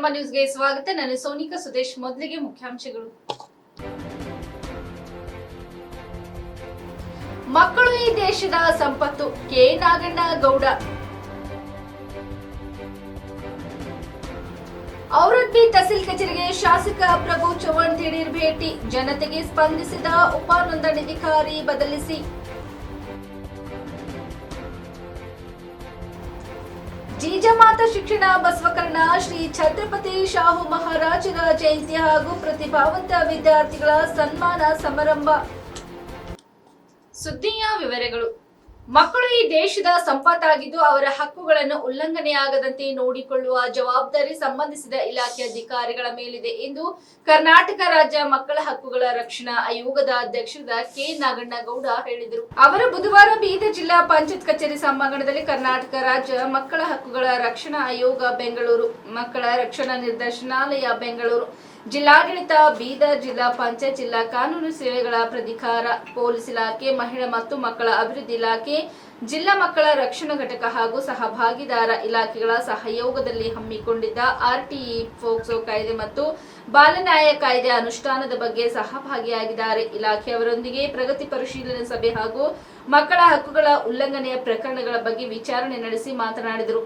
ನಮ್ಮ ನ್ಯೂಸ್ಗೆ ಸ್ವಾಗತ. ನಾನು ಸೋನಿಕಾ ಸುದೇಶ್. ಮೊದಲಿಗೆ ಮುಖ್ಯಾಂಶಗಳು. ಮಕ್ಕಳು ಈ ದೇಶದ ಸಂಪತ್ತು. ಕೆ ನಾಗಣ್ಣ ಗೌಡ. ಔರಂಗಿ ತಹಸೀಲ್ ಕಚೇರಿಗೆ ಶಾಸಕ ಪ್ರಭು ಚವ್ಹಾಣ್ ದಿಢೀರ್ ಭೇಟಿ. ಜನತೆಗೆ ಸ್ಪಂದಿಸಿದ ಉಪ ನೋಂದಣಾಧಿಕಾರಿ ಬದಲಿಸಿ. ಜೀಜಮಾತ ಶಿಕ್ಷಣ ಬಸವಕರಣ ಶ್ರೀ ಛತ್ರಪತಿ ಶಾಹು ಮಹಾರಾಜರ ಜಯಂತಿ ಹಾಗೂ ಪ್ರತಿಭಾವಂತ ವಿದ್ಯಾರ್ಥಿಗಳ ಸನ್ಮಾನ ಸಮಾರಂಭ. ಸುದ್ದಿಯ ವಿವರಗಳು. ಮಕ್ಕಳು ಈ ದೇಶದ ಸಂಪತ್ತಾಗಿದ್ದು ಅವರ ಹಕ್ಕುಗಳನ್ನು ಉಲ್ಲಂಘನೆಯಾಗದಂತೆ ನೋಡಿಕೊಳ್ಳುವ ಜವಾಬ್ದಾರಿ ಸಂಬಂಧಿಸಿದ ಇಲಾಖೆ ಅಧಿಕಾರಿಗಳ ಮೇಲಿದೆ ಎಂದು ಕರ್ನಾಟಕ ರಾಜ್ಯ ಮಕ್ಕಳ ಹಕ್ಕುಗಳ ರಕ್ಷಣಾ ಆಯೋಗದ ಅಧ್ಯಕ್ಷರಾದ ಕೆ ನಾಗಣ್ಣಗೌಡ ಹೇಳಿದರು. ಅವರು ಬುಧವಾರ ಬೀದರ್ ಜಿಲ್ಲಾ ಪಂಚಾಯತ್ ಕಚೇರಿ ಸಭಾಂಗಣದಲ್ಲಿ ಕರ್ನಾಟಕ ರಾಜ್ಯ ಮಕ್ಕಳ ಹಕ್ಕುಗಳ ರಕ್ಷಣಾ ಆಯೋಗ ಬೆಂಗಳೂರು, ಮಕ್ಕಳ ರಕ್ಷಣಾ ನಿರ್ದೇಶನಾಲಯ ಬೆಂಗಳೂರು, ಜಿಲ್ಲಾಡಳಿತ ಬೀದರ್, ಜಿಲ್ಲಾ ಪಂಚಾಯತ್, ಜಿಲ್ಲಾ ಕಾನೂನು ಸೇವೆಗಳ ಪ್ರಾಧಿಕಾರ, ಪೊಲೀಸ್ ಇಲಾಖೆ, ಮಹಿಳಾ ಮತ್ತು ಮಕ್ಕಳ ಅಭಿವೃದ್ಧಿ ಇಲಾಖೆ, ಜಿಲ್ಲಾ ಮಕ್ಕಳ ರಕ್ಷಣಾ ಘಟಕ ಹಾಗೂ ಸಹಭಾಗಿದಾರ ಇಲಾಖೆಗಳ ಸಹಯೋಗದಲ್ಲಿ ಹಮ್ಮಿಕೊಂಡಿದ್ದ ಆರ್ಟಿಇ, ಫೋಕ್ಸೋ ಕಾಯ್ದೆ ಮತ್ತು ಬಾಲ ನ್ಯಾಯ ಕಾಯ್ದೆ ಅನುಷ್ಠಾನದ ಬಗ್ಗೆ ಸಹಭಾಗಿಯಾಗಿದ್ದಾರೆ. ಇಲಾಖೆಯವರೊಂದಿಗೆ ಪ್ರಗತಿ ಪರಿಶೀಲನೆ ಸಭೆ ಹಾಗೂ ಮಕ್ಕಳ ಹಕ್ಕುಗಳ ಉಲ್ಲಂಘನೆಯ ಪ್ರಕರಣಗಳ ಬಗ್ಗೆ ವಿಚಾರಣೆ ನಡೆಸಿ ಮಾತನಾಡಿದರು.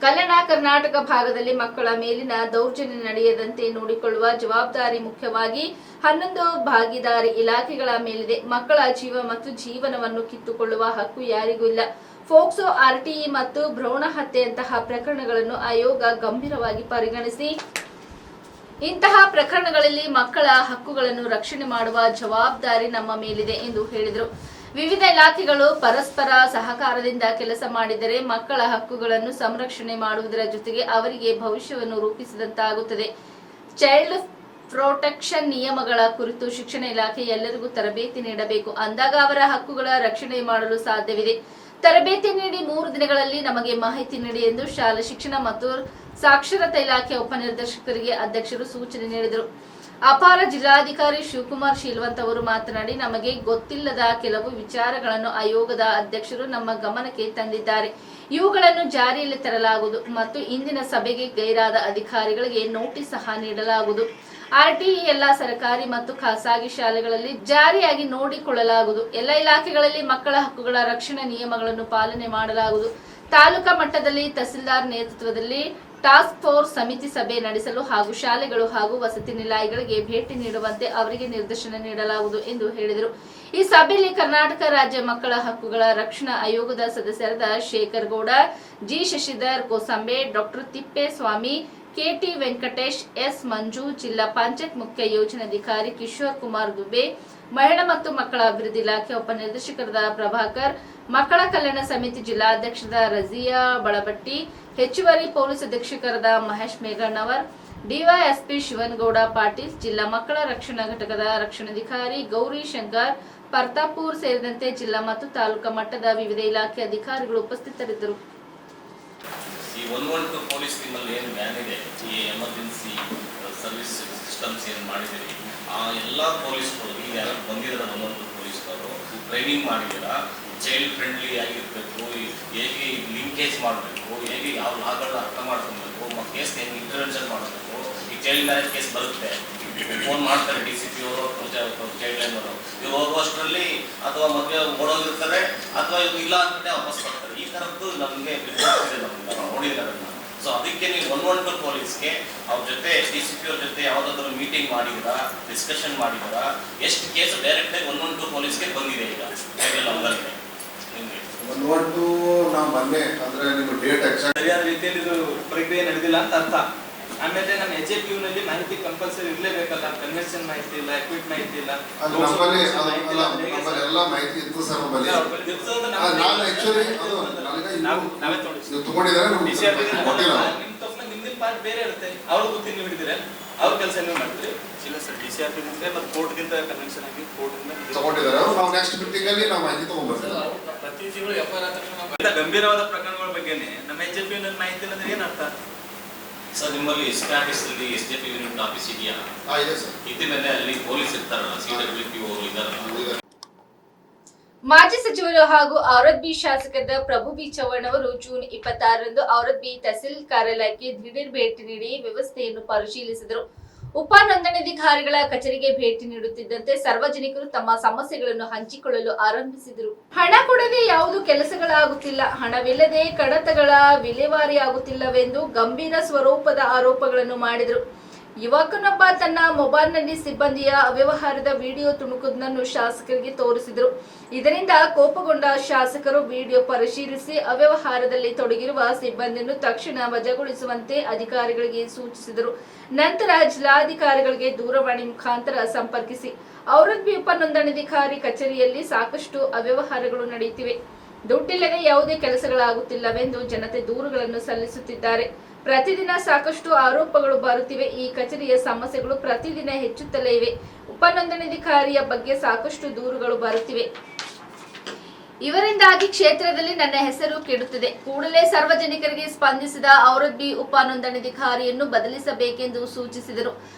ಕಲ್ಯಾಣ ಕರ್ನಾಟಕ ಭಾಗದಲ್ಲಿ ಮಕ್ಕಳ ಮೇಲಿನ ದೌರ್ಜನ್ಯ ನಡೆಯದಂತೆ ನೋಡಿಕೊಳ್ಳುವ ಜವಾಬ್ದಾರಿ ಮುಖ್ಯವಾಗಿ 11 ಭಾಗಿದಾರಿ ಇಲಾಖೆಗಳ ಮೇಲಿದೆ. ಮಕ್ಕಳ ಜೀವ ಮತ್ತು ಜೀವನವನ್ನು ಕಿತ್ತುಕೊಳ್ಳುವ ಹಕ್ಕು ಯಾರಿಗೂ ಇಲ್ಲ. ಫೋಕ್ಸೋ, ಆರ್ಟಿಇ ಮತ್ತು ಭ್ರೂಣ ಹತ್ಯೆಯಂತಹ ಪ್ರಕರಣಗಳನ್ನು ಆಯೋಗ ಗಂಭೀರವಾಗಿ ಪರಿಗಣಿಸಿ ಇಂತಹ ಪ್ರಕರಣಗಳಲ್ಲಿ ಮಕ್ಕಳ ಹಕ್ಕುಗಳನ್ನು ರಕ್ಷಣೆ ಮಾಡುವ ಜವಾಬ್ದಾರಿ ನಮ್ಮ ಮೇಲಿದೆ ಎಂದು ಹೇಳಿದರು. ವಿವಿಧ ಇಲಾಖೆಗಳು ಪರಸ್ಪರ ಸಹಕಾರದಿಂದ ಕೆಲಸ ಮಾಡಿದರೆ ಮಕ್ಕಳ ಹಕ್ಕುಗಳನ್ನು ಸಂರಕ್ಷಣೆ ಮಾಡುವುದರ ಜೊತೆಗೆ ಅವರಿಗೆ ಭವಿಷ್ಯವನ್ನು ರೂಪಿಸಿದಂತಾಗುತ್ತದೆ. ಚೈಲ್ಡ್ ಪ್ರೊಟೆಕ್ಷನ್ ನಿಯಮಗಳ ಕುರಿತು ಶಿಕ್ಷಣ ಇಲಾಖೆ ಎಲ್ಲರಿಗೂ ತರಬೇತಿ ನೀಡಬೇಕು. ಅಂದಾಗ ಅವರ ಹಕ್ಕುಗಳ ರಕ್ಷಣೆ ಮಾಡಲು ಸಾಧ್ಯವಿದೆ. ತರಬೇತಿ ನೀಡಿ 3 ದಿನಗಳಲ್ಲಿ ನಮಗೆ ಮಾಹಿತಿ ನೀಡಿ ಎಂದು ಶಾಲಾ ಶಿಕ್ಷಣ ಮತ್ತು ಸಾಕ್ಷರತಾ ಇಲಾಖೆ ಉಪನಿರ್ದೇಶಕರಿಗೆ ಅಧ್ಯಕ್ಷರು ಸೂಚನೆ ನೀಡಿದರು. ಅಪಾರ ಜಿಲ್ಲಾಧಿಕಾರಿ ಶಿವಕುಮಾರ್ ಶೀಲವಂತ್ ಅವರು ಮಾತನಾಡಿ, ನಮಗೆ ಗೊತ್ತಿಲ್ಲದ ಕೆಲವು ವಿಚಾರಗಳನ್ನು ಆಯೋಗದ ಅಧ್ಯಕ್ಷರು ನಮ್ಮ ಗಮನಕ್ಕೆ ತಂದಿದ್ದಾರೆ. ಇವುಗಳನ್ನು ಜಾರಿಯಲ್ಲಿ ತರಲಾಗುವುದು ಮತ್ತು ಇಂದಿನ ಸಭೆಗೆ ಗೈರಾದ ಅಧಿಕಾರಿಗಳಿಗೆ ನೋಟಿಸ್ ಸಹ ನೀಡಲಾಗುವುದು. ಆರ್ಟಿಇ ಎಲ್ಲ ಸರ್ಕಾರಿ ಮತ್ತು ಖಾಸಗಿ ಶಾಲೆಗಳಲ್ಲಿ ಜಾರಿಯಾಗಿ ನೋಡಿಕೊಳ್ಳಲಾಗುವುದು. ಎಲ್ಲ ಇಲಾಖೆಗಳಲ್ಲಿ ಮಕ್ಕಳ ಹಕ್ಕುಗಳ ರಕ್ಷಣಾ ನಿಯಮಗಳನ್ನು ಪಾಲನೆ ಮಾಡಲಾಗುವುದು. ತಾಲೂಕಾ ಮಟ್ಟದಲ್ಲಿ ತಹಸೀಲ್ದಾರ್ ನೇತೃತ್ವದಲ್ಲಿ ಟಾಸ್ಕ್ ಫೋರ್ಸ್ ಸಮಿತಿ ಸಭೆ ನಡೆಸಲು ಹಾಗೂ ಶಾಲೆಗಳು ಹಾಗೂ ವಸತಿ ನಿಲಯಗಳಿಗೆ ಭೇಟಿ ನೀಡುವಂತೆ ಅವರಿಗೆ ನಿರ್ದೇಶನ ನೀಡಲಾಗುವುದು ಎಂದು ಹೇಳಿದರು. ಈ ಸಭೆಯಲ್ಲಿ ಕರ್ನಾಟಕ ರಾಜ್ಯ ಮಕ್ಕಳ ಹಕ್ಕುಗಳ ರಕ್ಷಣಾ ಆಯೋಗದ ಸದಸ್ಯರಾದ Shekhar Gowda, G Shashidhar Kosambe, doctor Thippeswamy, KT Venkatesh, S Manju, ಜಿಲ್ಲಾ ಪಂಚಾಯತ್ ಮುಖ್ಯ ಯೋಜನಾಧಿಕಾರಿ ಕಿಶೋರ್ ಕುಮಾರ್ ದುಬೆ, ಮಹಿಳಾ ಮತ್ತು ಮಕ್ಕಳ ಅಭಿವೃದ್ಧಿ ಇಲಾಖೆ ಉಪನಿರ್ದೇಶಕರಾದ ಪ್ರಭಾಕರ್, ಮಕ್ಕಳ ಕಲ್ಯಾಣ ಸಮಿತಿ ಜಿಲ್ಲಾಧ್ಯಕ್ಷರಾದ ರಜಿಯಾ ಬಳಬಟ್ಟಿ, ಹೆಚ್ಚುವರಿ ಪೊಲೀಸ್ ಅಧೀಕ್ಷಕರಾದ ಮಹೇಶ್ ಮೇಘಣ್ಣವರ್, ಡಿವೈಎಸ್ಪಿ ಶಿವನಗೌಡ ಪಾಟೀಲ್, ಜಿಲ್ಲಾ ಮಕ್ಕಳ ರಕ್ಷಣಾ ಘಟಕದ ರಕ್ಷಣಾಧಿಕಾರಿ ಗೌರಿ ಶಂಕರ್ ಪರ್ತಾಪುರ್ ಸೇರಿದಂತೆ ಜಿಲ್ಲಾ ಮತ್ತು ತಾಲೂಕಾ ಮಟ್ಟದ ವಿವಿಧ ಇಲಾಖೆ ಅಧಿಕಾರಿಗಳು ಉಪಸ್ಥಿತರಿದ್ದರು. ಈ 112 ಪೊಲೀಸ್ ಟೀಮಲ್ಲಿ ಏನು ವ್ಯಾನ್ ಇದೆ, ಈ ಎಮರ್ಜೆನ್ಸಿ ಸರ್ವಿಸ್ ಸಿಸ್ಟಮ್ಸ್ ಏನು ಮಾಡಿದ್ದೀರಿ, ಆ ಎಲ್ಲ ಪೊಲೀಸ್ಗಳು ಈಗ ಯಾರು ಬಂದಿದ್ದಾರೆ 112 ಪೊಲೀಸ್ಗಳು ಟ್ರೈನಿಂಗ್ ಮಾಡಿದ್ದೀರಾ, ಚೈಲ್ಡ್ ಫ್ರೆಂಡ್ಲಿ ಆಗಿರಬೇಕು, ಹೇಗೆ ಲಿಂಕೇಜ್ ಮಾಡಬೇಕು, ಹೇಗೆ ಯಾವ ಲಾಗಳನ್ನ ಅರ್ಥ ಮಾಡ್ಕೊಬೇಕು, ಮತ್ತು ಕೇಸ್ ಹೆಂಗೆ ಇಂಟರ್ವೆನ್ಷನ್ ಮಾಡಬೇಕು. ಈ ಚೈಲ್ಡ್ ಮ್ಯಾರೇಜ್ ಕೇಸ್ ಬರುತ್ತೆ, ಫೋನ್ ಮಾಡ್ತಾರೆ DCP ಅವರು, ಚೈಲ್ಡ್ ಲೈನ್ ಅವರು, ಇವ್ರು ಹೋಗುವಷ್ಟರಲ್ಲಿ ಅಥವಾ ಮದುವೆ ಓಡೋಗಿರ್ತಾರೆ ಅಥವಾ ಇವ್ರು ಇಲ್ಲ ಅಂದ್ಬಿಟ್ಟೆ ವಾಪಸ್ ಬರ್ತಾರೆ. ಈ ಥರದ್ದು ನಮಗೆ ನಾವು ನೋಡಿದ್ದಾರೆ. ಸೊ ಅದಕ್ಕೆ ನೀವು 112 ಪೊಲೀಸ್ಗೆ ಅವ್ರ ಜೊತೆ DCP ಅವ್ರ ಜೊತೆ ಯಾವುದಾದ್ರೂ ಮೀಟಿಂಗ್ ಮಾಡಿದ್ದೀರಾ, ಡಿಸ್ಕಷನ್ ಮಾಡಿದ್ದೀರಾ? ಎಷ್ಟು ಕೇಸ್ ಡೈರೆಕ್ಟಾಗಿ 112 ಪೊಲೀಸ್ಗೆ ಬಂದಿದೆ ಈಗ ನಮ್ಮಲ್ಲಿ? 112 ನಾವು ಮೊನ್ನೆ ಅಂದ್ರೆ ನಿಮ್ಮ ಡೇಟ್ ಎಕ್ಸಾಕ್ಟ್ ಸರಿಯಾದ ರೀತಿಯಲ್ಲಿ ಇದು ಪ್ರಕ್ರಿಯೆ ನಡೆದಿಲ್ಲ ಅಂತ ಅರ್ಥ. ಆಮೇಲೆ ನಮ್ಮ HAPU ನಲ್ಲಿ ಮಾಹಿತಿ ಕಂಪಲ್ಸರಿ ಇರಲೇಬೇಕಲ್ಲ. ಕನ್ವೆನ್ಷನ್ ಮಾಹಿತಿ ಇಲ್ಲ, ಎಕ್ವಿಟ್ ಮಾಹಿತಿ ಇಲ್ಲ. ನಮ್ಮಲ್ಲಿ ಎಲ್ಲ ಮಾಹಿತಿ ಇತ್ತು ಸರ್. ನಮ್ಮಲ್ಲಿ ನಾನು ಆಕ್ಚುಲಿ ಅದು ನನಗೆ ನಾವೇ ತಗೊಂಡಿದ್ದಾರೆ. ನಿಮ್ಮ ತಪ್ಪು ನಿಮ್ದಿನ ಪಾರ್ಟ್ ಬೇರೆ ಇರುತ್ತೆ. ಅವ್ರ ಗೊತ್ತಿ ನೀವು ಹಿಡಿದಿರ, ಅವ್ರ ಕೆಲಸ ನೀವು ಮಾಡ್ತೀರಿ. ಇಲ್ಲ ಸರ್, DCRP ಮತ್ತು ಕೋರ್ಟ್ಗಿಂತ ಕನ್ವೆನ್ಷನ್ ಆಗಿ ಕೋರ್ಟಿಂದ ತಗೊಂಡಿದ್ದಾರೆ. ನಾವು ನೆಕ್ಸ್ಟ್ ಮೀಟಿಂಗ್ ಅಲ್ಲಿ ನಾವು ಮಾಹಿತಿ ತಗೊಂಡ್ಬರ್ತೀವಿ. ಪ್ರತಿ ತಿಂಗಳು FIR ತಕ್ಷಣ ಗಂಭೀರವಾದ ಪ್ರಕರಣಗಳ ಬಗ್ಗೆನೇ ನಮ್ಮ HAPU ನಲ್ಲಿ ಮಾಹಿತಿ ಇಲ್ಲ ಅಂದ್ರೆ ಏನರ್ಥ ಸರ್? ನಿಮ್ಮಲ್ಲಿ ಸ್ಟ್ಯಾಟಿಸ್ ಅಲ್ಲಿ SJP ಯೂನಿಟ್ ಆಫೀಸ್ ಇದೆಯಾ? ಇದೆ ಸರ್. ಇದ್ರ ಮೇಲೆ ಅಲ್ಲಿ ಪೊಲೀಸ್ ಇರ್ತಾರಲ್ಲ, CWP ಅವರು ಇದ್ದಾರಲ್ಲ. ಮಾಜಿ ಸಚಿವರು ಹಾಗೂ ಔರದ್ ಬಿ ಶಾಸಕರಾದ ಪ್ರಭು ಬಿ ಚವ್ಹಾಣ್ ಅವರು ಜೂನ್ 26ರಂದು ಔರದ್ ಬಿ ತಹಸೀಲ್ ಕಾರ್ಯಾಲಯಕ್ಕೆ ದಿಢೀರ್ ಭೇಟಿ ನೀಡಿ ವ್ಯವಸ್ಥೆಯನ್ನು ಪರಿಶೀಲಿಸಿದರು. ಉಪ ನೋಂದಣಾಧಿಕಾರಿಗಳ ಕಚೇರಿಗೆ ಭೇಟಿ ನೀಡುತ್ತಿದ್ದಂತೆ ಸಾರ್ವಜನಿಕರು ತಮ್ಮ ಸಮಸ್ಯೆಗಳನ್ನು ಹಂಚಿಕೊಳ್ಳಲು ಆರಂಭಿಸಿದರು. ಹಣ ಕೊಡದೆ ಯಾವುದು ಕೆಲಸಗಳಾಗುತ್ತಿಲ್ಲ, ಹಣವಿಲ್ಲದೆ ಕಡತಗಳ ವಿಲೇವಾರಿ ಆಗುತ್ತಿಲ್ಲವೆಂದು ಗಂಭೀರ ಸ್ವರೂಪದ ಆರೋಪಗಳನ್ನು ಮಾಡಿದರು. ಯುವಕನೊಬ್ಬ ತನ್ನ ಮೊಬೈಲ್ನಲ್ಲಿ ಸಿಬ್ಬಂದಿಯ ಅವ್ಯವಹಾರದ ವಿಡಿಯೋ ತುಣುಕುವುದನ್ನು ಶಾಸಕರಿಗೆ ತೋರಿಸಿದರು. ಇದರಿಂದ ಕೋಪಗೊಂಡ ಶಾಸಕರು ವಿಡಿಯೋ ಪರಿಶೀಲಿಸಿ ಅವ್ಯವಹಾರದಲ್ಲಿ ತೊಡಗಿರುವ ಸಿಬ್ಬಂದಿಯನ್ನು ತಕ್ಷಣ ವಜಾಗೊಳಿಸುವಂತೆ ಅಧಿಕಾರಿಗಳಿಗೆ ಸೂಚಿಸಿದರು. ನಂತರ ಜಿಲ್ಲಾಧಿಕಾರಿಗಳಿಗೆ ದೂರವಾಣಿ ಮುಖಾಂತರ ಸಂಪರ್ಕಿಸಿ ಔರದ್ ಬಿ ಉಪ ನೋಂದಣಾಧಿಕಾರಿ ಕಚೇರಿಯಲ್ಲಿ ಸಾಕಷ್ಟು ಅವ್ಯವಹಾರಗಳು ನಡೆಯುತ್ತಿವೆ, ದುಡ್ಡಿಲ್ಲದೆ ಯಾವುದೇ ಕೆಲಸಗಳಾಗುತ್ತಿಲ್ಲವೆಂದು ಜನತೆ ದೂರುಗಳನ್ನು ಸಲ್ಲಿಸುತ್ತಿದ್ದಾರೆ. ಪ್ರತಿದಿನ ಸಾಕಷ್ಟು ಆರೋಪಗಳು ಬರುತ್ತಿವೆ. ಈ ಕಚೇರಿಯ ಸಮಸ್ಯೆಗಳು ಪ್ರತಿದಿನ ಹೆಚ್ಚುತ್ತಲೇ ಇವೆ. ಉಪ ನೋಂದಣಾಧಿಕಾರಿಯ ಬಗ್ಗೆ ಸಾಕಷ್ಟು ದೂರುಗಳು ಬರುತ್ತಿವೆ. ಇವರಿಂದಾಗಿ ಕ್ಷೇತ್ರದಲ್ಲಿ ನನ್ನ ಹೆಸರು ಕೆಡುತ್ತಿದೆ. ಕೂಡಲೇ ಸಾರ್ವಜನಿಕರಿಗೆ ಸ್ಪಂದಿಸಿದ ಔರದ್ ಬಿ ಉಪ ನೋಂದಣಾಧಿಕಾರಿಯನ್ನು ಬದಲಿಸಬೇಕೆಂದು ಸೂಚಿಸಿದರು.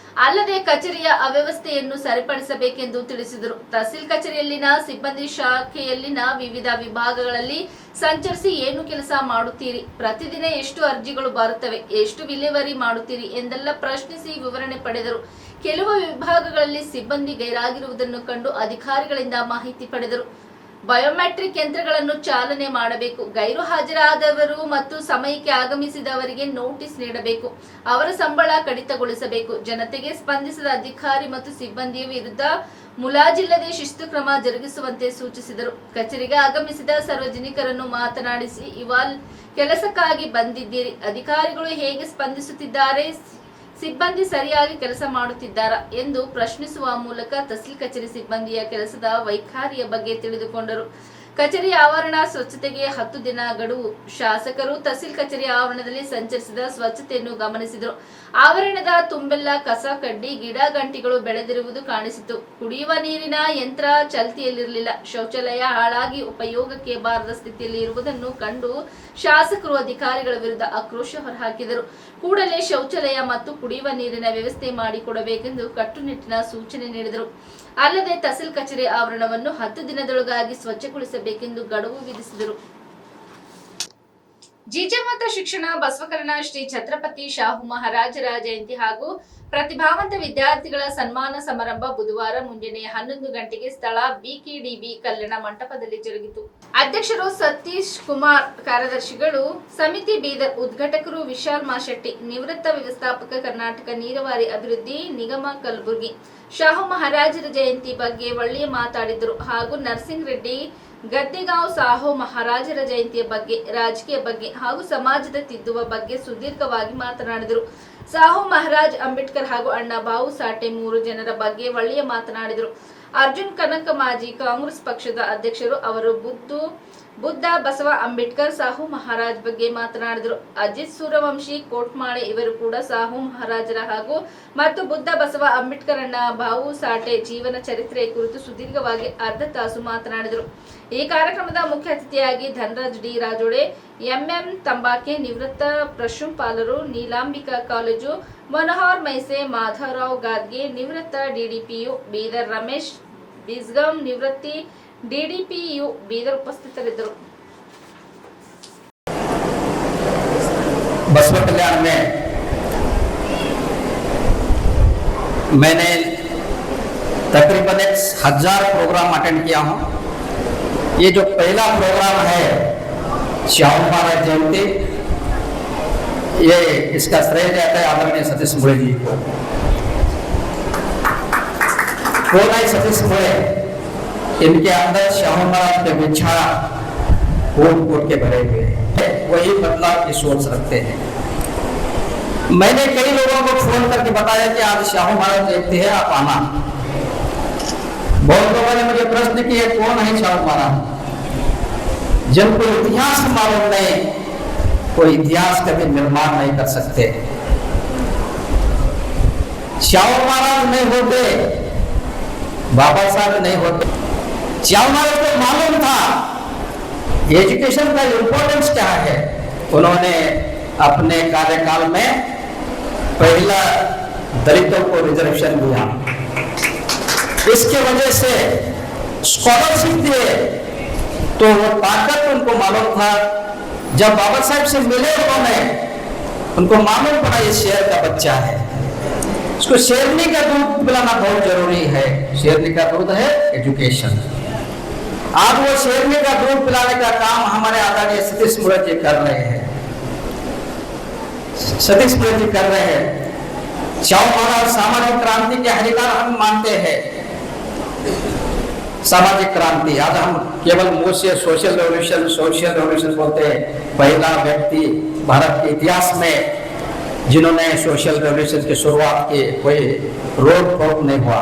ಅಲ್ಲದೆ ಕಚೇರಿಯ ಅವ್ಯವಸ್ಥೆಯನ್ನು ಸರಿಪಡಿಸಬೇಕೆಂದು ತಿಳಿಸಿದರು. ತಹಸೀಲ್ ಕಚೇರಿಯಲ್ಲಿನ ಸಿಬ್ಬಂದಿ ಶಾಖೆಯಲ್ಲಿನ ವಿವಿಧ ವಿಭಾಗಗಳಲ್ಲಿ ಸಂಚರಿಸಿ ಏನು ಕೆಲಸ ಮಾಡುತ್ತೀರಿ, ಪ್ರತಿದಿನ ಎಷ್ಟು ಅರ್ಜಿಗಳು ಬರುತ್ತವೆ, ಎಷ್ಟು ವಿಲೇವಾರಿ ಮಾಡುತ್ತೀರಿ ಎಂದೆಲ್ಲ ಪ್ರಶ್ನಿಸಿ ವಿವರಣೆ ಪಡೆದರು. ಕೆಲವು ವಿಭಾಗಗಳಲ್ಲಿ ಸಿಬ್ಬಂದಿ ಗೈರಾಗಿರುವುದನ್ನು ಕಂಡು ಅಧಿಕಾರಿಗಳಿಂದ ಮಾಹಿತಿ ಪಡೆದರು. ಬಯೋಮೆಟ್ರಿಕ್ ಯಂತ್ರಗಳನ್ನು ಚಾಲನೆ ಮಾಡಬೇಕು, ಗೈರು ಹಾಜರಾದವರು ಮತ್ತು ಸಮಯಕ್ಕೆ ಆಗಮಿಸಿದವರಿಗೆ ನೋಟಿಸ್ ನೀಡಬೇಕು, ಅವರ ಸಂಬಳ ಕಡಿತಗೊಳಿಸಬೇಕು. ಜನತೆಗೆ ಸ್ಪಂದಿಸಿದ ಅಧಿಕಾರಿ ಮತ್ತು ಸಿಬ್ಬಂದಿಯ ವಿರುದ್ಧ ಮುಲಾಜಿಲ್ಲದೆ ಶಿಸ್ತು ಕ್ರಮ ಜರುಗಿಸುವಂತೆ ಸೂಚಿಸಿದರು. ಕಚೇರಿಗೆ ಆಗಮಿಸಿದ ಸಾರ್ವಜನಿಕರನ್ನು ಮಾತನಾಡಿಸಿ, ಇವಾಲ್ ಕೆಲಸಕ್ಕಾಗಿ ಬಂದಿದ್ದೀರಿ, ಅಧಿಕಾರಿಗಳು ಹೇಗೆ ಸ್ಪಂದಿಸುತ್ತಿದ್ದಾರೆ, ಸಿಬ್ಬಂದಿ ಸರಿಯಾಗಿ ಕೆಲಸ ಮಾಡುತ್ತಿದ್ದಾರಾ ಎಂದು ಪ್ರಶ್ನಿಸುವ ಮೂಲಕ ತಹಸೀಲ್ ಕಚೇರಿ ಸಿಬ್ಬಂದಿಯ ಕೆಲಸದ ವೈಖರಿಯ ಬಗ್ಗೆ ತಿಳಿದುಕೊಂಡರು. ಕಚೇರಿ ಆವರಣ ಸ್ವಚ್ಛತೆಗೆ 10 ದಿನ ಗಡುವು. ಶಾಸಕರು ತಹಸೀಲ್ ಕಚೇರಿ ಆವರಣದಲ್ಲಿ ಸಂಚರಿಸಿದ ಸ್ವಚ್ಛತೆಯನ್ನು ಗಮನಿಸಿದರು. ಆವರಣದ ತುಂಬೆಲ್ಲ ಕಸ ಕಡ್ಡಿ ಗಿಡ ಗಂಟಿಗಳು ಬೆಳೆದಿರುವುದು ಕಾಣಿಸಿತು. ಕುಡಿಯುವ ನೀರಿನ ಯಂತ್ರ ಚಾಲ್ತಿಯಲ್ಲಿರಲಿಲ್ಲ. ಶೌಚಾಲಯ ಹಾಳಾಗಿ ಉಪಯೋಗಕ್ಕೆ ಬಾರದ ಸ್ಥಿತಿಯಲ್ಲಿ ಇರುವುದನ್ನು ಕಂಡು ಶಾಸಕರು ಅಧಿಕಾರಿಗಳ ವಿರುದ್ಧ ಆಕ್ರೋಶ ಹೊರಹಾಕಿದರು. ಕೂಡಲೇ ಶೌಚಾಲಯ ಮತ್ತು ಕುಡಿಯುವ ನೀರಿನ ವ್ಯವಸ್ಥೆ ಮಾಡಿಕೊಡಬೇಕೆಂದು ಕಟ್ಟುನಿಟ್ಟಿನ ಸೂಚನೆ ನೀಡಿದರು. ಅಲ್ಲದೆ ತಹಸೀಲ್ ಕಚೇರಿ ಆವರಣವನ್ನು 10 ದಿನದೊಳಗಾಗಿ ಸ್ವಚ್ಛಗೊಳಿಸಬೇಕೆಂದು ಗಡುವು ವಿಧಿಸಿದರು. ಜಿಜಮತ ಶಿಕ್ಷಣ ಬಸವಕಲ್ಯಾಣ ಶ್ರೀ ಛತ್ರಪತಿ ಶಾಹು ಮಹಾರಾಜರ ಜಯಂತಿ ಹಾಗೂ ಪ್ರತಿಭಾವಂತ ವಿದ್ಯಾರ್ಥಿಗಳ ಸನ್ಮಾನ ಸಮಾರಂಭ ಬುಧವಾರ ಮುಂಜಾನೆ 11 ಗಂಟೆಗೆ ಸ್ಥಳ ಬಿಕೆಡಿಬಿ ಕಲ್ಯಾಣ ಮಂಟಪದಲ್ಲಿ ಜರುಗಿತು. ಅಧ್ಯಕ್ಷರು ಸತೀಶ್ ಕುಮಾರ್, ಕಾರ್ಯದರ್ಶಿಗಳು ಸಮಿತಿ ಬೀದರ್, ಉದ್ಘಾಟಕರು ವಿಶಾಲ್ ಮಾಶೆಟ್ಟಿ, ನಿವೃತ್ತ ವ್ಯವಸ್ಥಾಪಕ ಕರ್ನಾಟಕ ನೀರಾವರಿ ಅಭಿವೃದ್ಧಿ ನಿಗಮ ಕಲಬುರಗಿ. ಶಾಹು ಮಹಾರಾಜರ ಜಯಂತಿ ಬಗ್ಗೆ ಒಳ್ಳೆಯ ಮಾತಾಡಿದರು ಹಾಗೂ ನರಸಿಂಗ್ ರೆಡ್ಡಿ ಗದ್ದೆಗಾಂವ್ ಸಾಹು ಮಹಾರಾಜರ ಜಯಂತಿಯ ಬಗ್ಗೆ, ರಾಜಕೀಯ ಬಗ್ಗೆ ಹಾಗೂ ಸಮಾಜದ ತಿದ್ದುವ ಬಗ್ಗೆ ಸುದೀರ್ಘವಾಗಿ ಮಾತನಾಡಿದರು. ಸಾಹು ಮಹಾರಾಜ್, ಅಂಬೇಡ್ಕರ್ ಹಾಗೂ ಅಣ್ಣ ಬಾವು ಸಾಟೆ 3 ಜನರ ಬಗ್ಗೆ ಒಳ್ಳೆಯ ಮಾತನಾಡಿದರು. ಅರ್ಜುನ್ ಕನಕ, ಮಾಜಿ ಕಾಂಗ್ರೆಸ್ ಪಕ್ಷದ ಅಧ್ಯಕ್ಷರು, ಅವರು ಬುದ್ಧ ಬಸವ ಅಂಬೇಡ್ಕರ್ ಸಾಹು ಮಹಾರಾಜ್ ಬಗ್ಗೆ ಮಾತನಾಡಿದರು. ಅಜಿತ್ ಸೂರ್ಯವಂಶಿ ಕೋಟ್ಮಾಳೆ ಇವರು ಕೂಡ ಸಾಹು ಮಹಾರಾಜರ ಹಾಗೂ ಮತ್ತು ಬುದ್ಧ ಬಸವ ಅಂಬೇಡ್ಕರ್ ಅಣ್ಣ ಬಾವು ಸಾಟೆ ಜೀವನ ಚರಿತ್ರೆ ಕುರಿತು ಸುದೀರ್ಘವಾಗಿ ಅರ್ಧ ತಾಸು ಮಾತನಾಡಿದರು. ಈ ಕಾರ್ಯಕ್ರಮದ ಮುಖ್ಯ ಅತಿಥಿಯಾಗಿ ಧನರಾಜ್ ಡಿ ರಾಜೋಡೆ, ಎಂಎಂ ತಂಬಾಕೆ, ನಿವೃತ್ತ ಪ್ರಾಂಶುಪಾಲರು, ನೀಲಾಂಬಿಕಾ ಕಾಲೇಜು, ಮನೋಹರ್ ಮೈಸೆ, ಮಾಧವರಾವ್ ಗಾದ್ಗೆ, ನಿವೃತ್ತ ಡಿಡಿಪಿಯು ಬೀದರ್, ರಮೇಶ್ ಬಿಸ್ಗಂ, ನಿವೃತ್ತಿ ಡಿಡಿಪಿಯು ಬೀದರ್ ಉಪಸ್ಥಿತರಿದ್ದರು. बसवा कल्याण में मैंने तकरीबन 1000 प्रोग्राम अटेंड किया हूँ. ये जो पहला प्रोग्राम है शाहू महाराज जयंती, ये इसका श्रेय जाता है आदरणीय सतीश मुड़े जी को. कौन है सतीश मुड़े? इनके अंदर शाहू महाराज के विचार कोट के भरे हुए हैं, वही बदलाव की सोच रखते हैं. मैंने कई लोगों को फोन करके बताया कि आज शाहू महाराज जयंती है, आप आना. बहुत लोगों ने मुझे प्रश्न किया कौन है शाहू महाराज. जिनको इतिहास मालूम नहीं, कोई इतिहास कभी निर्माण नहीं कर सकते. शाहू महाराज नहीं होते, बाबा साहब नहीं होते. शाहू महाराज को मालूम था एजुकेशन का इंपॉर्टेंस क्या है. उन्होंने अपने कार्यकाल में पहला दलितों को रिजर्वेशन दिया, इसके वजह से स्कॉलरशिप दिए, तो वो ताकत उनको मालूम था। जब बाबा साहब से मिले उन्होंने, उनको मालूम पड़ा ये शेर का बच्चा है, इसको शेरनी का दूध पिलाना बहुत जरूरी है। शेरनी का दूध है एजुकेशन। आज वो शेरनी का दूध पिलाने का काम हमारे आदरणीय सतीश मुड़े जी कर रहे हैं। सतीश मुड़े जी कर रहे हैं। श्याम महाराज सामाजिक क्रांति के हरिकार हम मानते हैं। सामाजिक क्रांति, आज हम केवल मुंह से सोशल रेवोल्यूशन बोलते हैं। पहला व्यक्ति भारत के इतिहास में जिन्होंने सोशल रेवोल्यूशन की शुरुआत की, कोई रोड टोक नहीं हुआ।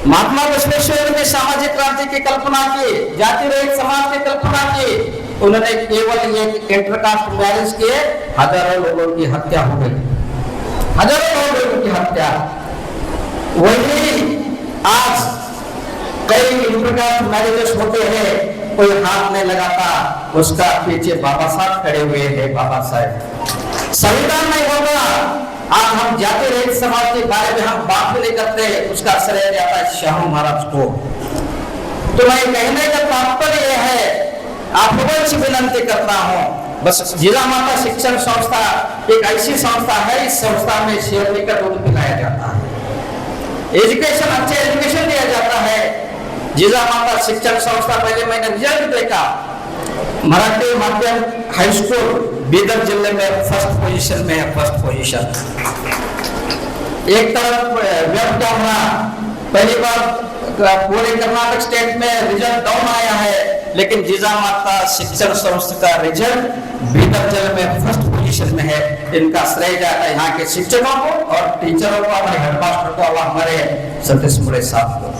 महात्मा बसवेश्वर ने सामाजिक क्रांति की कल्पना की, जाति रहित समाज की कल्पना की। उन्होंने केवल एक इंटरकास्ट मैरिज किए, हजारों लोगों की हत्या हो गई, हजारों लोगों की हत्या। वही आज कई इंटरकास्ट मैरिजेस होते हैं, कोई हाथ नहीं लगाता, उसका पीछे बाबा साहब खड़े हुए हैं। बाबा साहब संविधान नहीं होगा, आज हम जाति रहित समाज के बारे में हम बात भी नहीं करते, उसका श्रेय जाता है शाहू महाराज को। तो मैं कहने का तात्पर्य यह है, आप लोगों से विनती करता हूँ, बस जिला माता शिक्षण संस्था एक ऐसी संस्था है, इस संस्था में शेरनी का दूध पिलाया जाता है, एजुकेशन अच्छे एजुकेशन दिया जाता है। जिला माता शिक्षण संस्था, पहले मैंने रिजल्ट देखा, मराठी माध्यम हाई स्कूल बीदर जिले में फर्स्ट पोजीशन में है, फर्स्ट पोजीशन। एक तरफ वेब कैमरा, पहली बार पूरे कर्नाटक स्टेट में रिजल्ट डाउन आया है, लेकिन जिला माता शिक्षण संस्था का रिजल्ट बीदर जिले में फर्स्ट पोजीशन में है। इनका श्रेय जाता है यहाँ के शिक्षकों को और टीचरों को, हमारे हेडमास्टर को और हमारे सतीश मुड़े साहब को।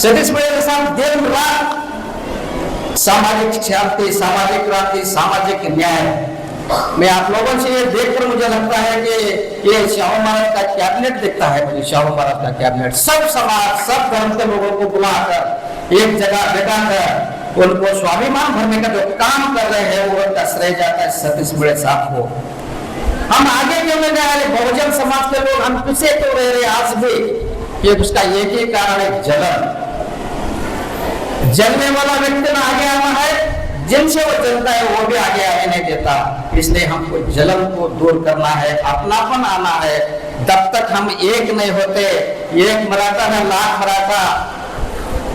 सतीश मुड़े साहब दिन रात सामाजिक शांति, सामाजिक क्रांति, सामाजिक न्याय। मैं आप लोगों से ये देखकर मुझे लगता है कि ये शाहू महाराज का कैबिनेट दिखता है मुझे, शाहू महाराज का कैबिनेट। सब समाज, सब धर्म के लोगों को बुलाकर एक जगह बैठाकर उनको स्वाभिमान भरने का जो काम कर रहे हैं, वो उनका श्रेय जाता है सतीश मुड़े साहब को। हम आगे क्यों नहीं जा रहे? बहुजन समाज के लोग हम पीछे तो रह रहे आज भी। ये उसका एक ही कारण है, जलन। जलने वाला व्यक्ति ना आगे आना है, जिनसे वो जलता है वो भी आगे आने नहीं देता। इसलिए हमको जलन को दूर करना है, अपनापन आना है। जब तक हम एक नहीं होते, एक मराठा है लाख मराठा,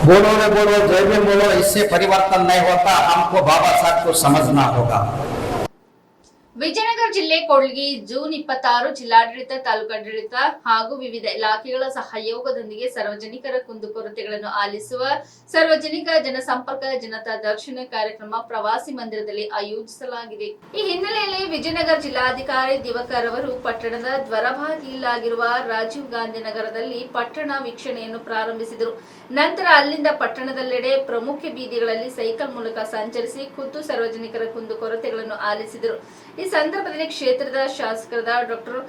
बोलो रे बोलो, जय भी बोलो, इससे परिवर्तन नहीं होता। हमको बाबा साहब को समझना होगा। ವಿಜಯನಗರ ಜಿಲ್ಲೆ ಕೂಡ್ಲಿಗಿ ಜೂನ್ 26 ಜಿಲ್ಲಾಡಳಿತ, ತಾಲೂಕಾಡಳಿತ ಹಾಗೂ ವಿವಿಧ ಇಲಾಖೆಗಳ ಸಹಯೋಗದೊಂದಿಗೆ ಸಾರ್ವಜನಿಕರ ಕುಂದುಕೊರತೆಗಳನ್ನು ಆಲಿಸುವ ಸಾರ್ವಜನಿಕ ಜನಸಂಪರ್ಕ ಜನತಾ ದರ್ಶನ ಕಾರ್ಯಕ್ರಮ ಪ್ರವಾಸಿ ಮಂದಿರದಲ್ಲಿ ಆಯೋಜಿಸಲಾಗಿದೆ. ಈ ಹಿನ್ನೆಲೆಯಲ್ಲಿ ವಿಜಯನಗರ ಜಿಲ್ಲಾಧಿಕಾರಿ ದಿವಾಕರ್ ಅವರು ಪಟ್ಟಣದ ದ್ವಾರಬಾಗಿಲಾಗಿರುವ ರಾಜೀವ್ ಗಾಂಧಿ ನಗರದಲ್ಲಿ ಪಟ್ಟಣ ವೀಕ್ಷಣೆಯನ್ನು ಪ್ರಾರಂಭಿಸಿದರು. ನಂತರ ಅಲ್ಲಿಂದ ಪಟ್ಟಣದೆಲ್ಲೆಡೆ ಪ್ರಮುಖ ಬೀದಿಗಳಲ್ಲಿ ಸೈಕಲ್ ಮೂಲಕ ಸಂಚರಿಸಿ ಖುದ್ದು ಸಾರ್ವಜನಿಕರ ಕುಂದುಕೊರತೆಗಳನ್ನು ಆಲಿಸಿದರು. ಈ ಸಂದರ್ಭದಲ್ಲಿ ಕ್ಷೇತ್ರದ ಶಾಸಕರಾದ ಡಾಕ್ಟರ್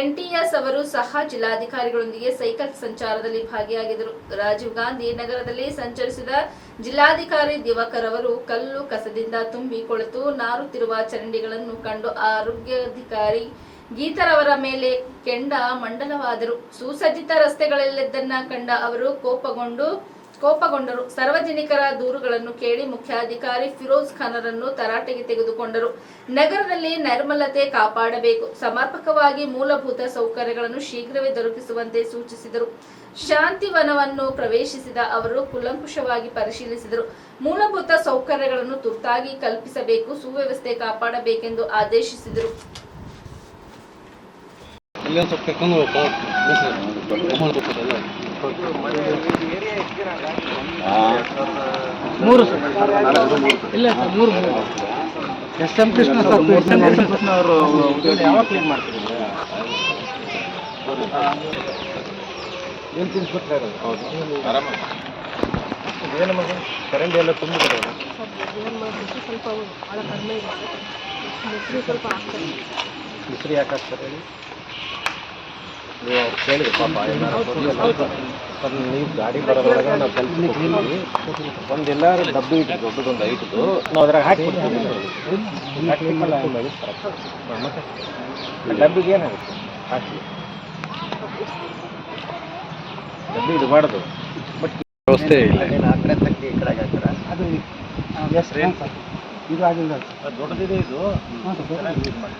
NTS ಅವರು ಸಹ ಜಿಲ್ಲಾಧಿಕಾರಿಗಳೊಂದಿಗೆ ಸೈಕಲ್ ಸಂಚಾರದಲ್ಲಿ ಭಾಗಿಯಾಗಿದ್ದರು. ರಾಜೀವ್ ಗಾಂಧಿ ನಗರದಲ್ಲಿ ಸಂಚರಿಸಿದ ಜಿಲ್ಲಾಧಿಕಾರಿ ದಿವಾಕರ್ ಅವರು ಕಲ್ಲು ಕಸದಿಂದ ತುಂಬಿ ಕೊಳೆತು ನಾರುತ್ತಿರುವ ಚರಂಡಿಗಳನ್ನು ಕಂಡು ಆರೋಗ್ಯಾಧಿಕಾರಿ ಗೀತರವರ ಮೇಲೆ ಕೆಂಡ ಮಂಡಲವಾದರು. ಸುಸಜ್ಜಿತ ರಸ್ತೆಗಳಲ್ಲಿದ್ದನ್ನ ಕಂಡ ಅವರು ಕೋಪಗೊಂಡರು. ಸಾರ್ವಜನಿಕರ ದೂರುಗಳನ್ನು ಕೇಳಿ ಮುಖ್ಯಾಧಿಕಾರಿ ಫಿರೋಜ್ ಖಾನರನ್ನು ತರಾಟೆಗೆ ತೆಗೆದುಕೊಂಡರು. ನಗರದಲ್ಲಿ ನೈರ್ಮಲ್ಯತೆ ಕಾಪಾಡಬೇಕು, ಸಮರ್ಪಕವಾಗಿ ಮೂಲಭೂತ ಸೌಕರ್ಯಗಳನ್ನು ಶೀಘ್ರವೇ ದೊರಕಿಸುವಂತೆ ಸೂಚಿಸಿದರು. ಶಾಂತಿವನವನ್ನು ಪ್ರವೇಶಿಸಿದ ಅವರು ಕೂಲಂಕುಷವಾಗಿ ಪರಿಶೀಲಿಸಿದರು. ಮೂಲಭೂತ ಸೌಕರ್ಯಗಳನ್ನು ತುರ್ತಾಗಿ ಕಲ್ಪಿಸಬೇಕು, ಸುವ್ಯವಸ್ಥೆ ಕಾಪಾಡಬೇಕೆಂದು ಆದೇಶಿಸಿದರು. ಮೂರು ಇಲ್ಲ ಸರ್, ಮೂರು SM ಕೃಷ್ಣ ಅವರು ಯಾವಾಗ ಕ್ಲೀನ್ ಮಾಡ್ತಾರೆ? ಏನು ತಿನ್ಸ್ಬಿಟ್ರೆ ಹೌದು ಆರಾಮ ಏನು ಮಗ ಚರಂಡಿ ಎಲ್ಲ ತುಂಬಿದ್ರೆ ಸ್ವಲ್ಪ ಭಾಳ ಕಡಿಮೆ ಇದೆ ಸರ್. ಸ್ವಲ್ಪ ಹಾಕ್ತಾರೆ. ಮಿಸ್ರಿ ಯಾಕೆ ಹಾಕ್ತಾರೆ ಹೇಳಿ? ನೀವು ಅವ್ರು ಕೇಳಿದ್ರು ಪಾಪ ಸರ್, ನೀವು ಗಾಡಿ ಬರೋದ್ರೊಳಗೆ ನಾವು ಕಲ್ಪಿಸ್ತೀವಿ, ಒಂದೆಲ್ಲರೂ ಡಬ್ಬಿ ಇಟ್ಟು ದೊಡ್ಡದೊಂದು ಐಟದು ನಾವು ಅದ್ರಾಗ ಹಾಕಿಬಿಡ್ತೀವಿ. ಮತ್ತೆ ಡಬ್ಬಿಗೆ ಏನಾಗುತ್ತೆ ಹಾಕಿ ಡಬ್ಬಿ ಇದು ಮಾಡೋದು, ಬಟ್ ವ್ಯವಸ್ಥೆ ಇಲ್ಲ. ಏನು ಆ ಕಡೆ ತಕ್ಕಿ ಈ ಕಡೆ ಹಾಕ್ತಾರೆ. ಅದು ಎಷ್ಟು ರೇಟ್ ಸರ್ ಇದು ಆಗಿಲ್ಲ ಸರ್ ದೊಡ್ಡದಿದೆ ಇದು ಹಾಂ ಸರ್ ಚೆನ್ನಾಗಿ ಯೂಸ್ ಮಾಡಿ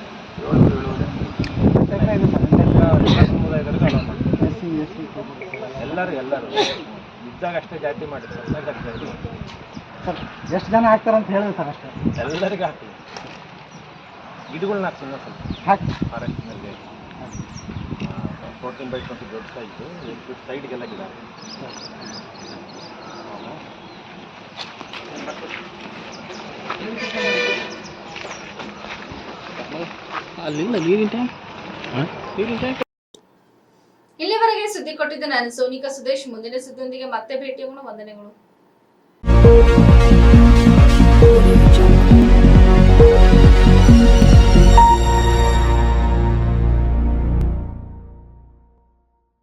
ಇದು ಸರ್ ಸಮುದಾಯದವ್ರಿಗೆ ಅಲೋ ಮಾಡಿ ಎಲ್ಲರೂ ಇದ್ದಾಗ ಅಷ್ಟೇ ಜಾತಿ ಮಾಡಿ ಸರ್ ಸರ್ ಎಷ್ಟು ಜನ ಹಾಕ್ತಾರಂತ ಹೇಳಿದ್ರು ಸರ್ ಅಷ್ಟೇ ಎಲ್ಲರಿಗೂ ಹಾಕ್ತೀವಿ ಗಿಡಗಳನ್ನ ಹಾಕ್ತೀನಿ ಸ್ವಲ್ಪ ಹಾಕಿ ಫಾರೆಸ್ಟ್ನಲ್ಲಿ 14x20 ದೊಡ್ಡ ಸೈಜು 8 ಫೀಟ್ ಸೈಡ್ಗೆಲ್ಲ ಗಿಡ ಅಲ್ಲಿಂದ ನೀರಿನ ಟ್ಯಾಂಕ್ ಇಲ್ಲಿವರೆಗೆ ಸುದ್ದಿ ಕೊಟ್ಟಿದ್ದ ನಾನು ಸೋನಿಕಾ ಸುದೇಶ್. ಮುಂದಿನ ಸುದ್ದಿಯೊಂದಿಗೆ ಮತ್ತೆ ಭೇಟಿಯಾಗೋಣ. ವಂದನೆಗಳು.